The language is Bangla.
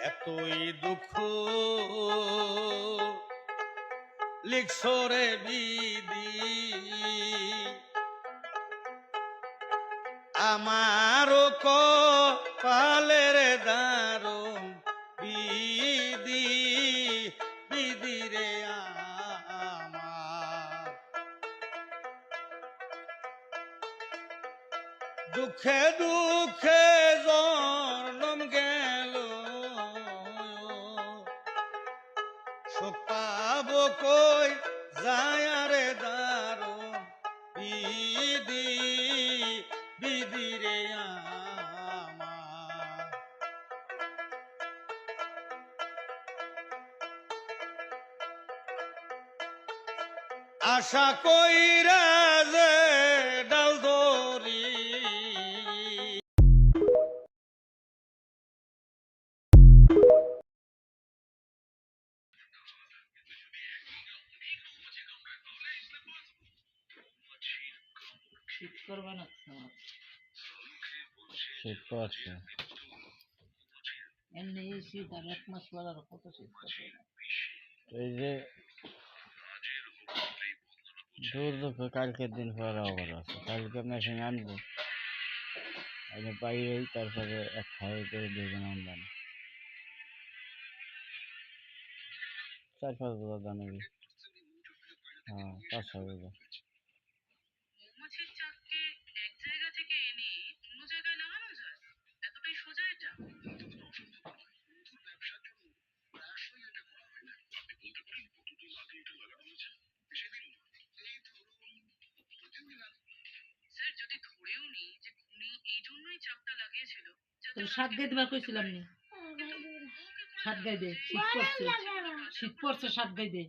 এতই দুঃখ লিখছো রে বিধি আমারও কপালের দারুণ বিধি বিধি রে আমার দুঃখে দুঃখে জন্ম গেল সুখ পাবো কই যায় রে দারুণ বিধি বিধি রে আমার আশা কইরা যে ডাল দরি শীত করবে না শীত তো আছে এমনি এই শীত আর 1 মাস পর আর কত শীত করবে না এই যে দুর্যোগ কালকের দিন পর আবার আছে কালকে মেশিন আনবো আগে পাইয়েই তারপরে এক খাই করে দুজন আনবেন 4-5 বছর জানাবি হ্যাঁ 5-6 বছর মৌমাছির চাককে এক জায়গা থেকে এনে অন্য জায়গায় লাগানো যায় এতটাই সোজা এটা স্যার যদি ধরেও নি যে খুনি এই জন্যই চাপটা লাগিয়েছিল যাতে তোর সাত গাই দিবার কইছিলাম নি সাত গাই দে শীত পড়ছে সাত গাই দে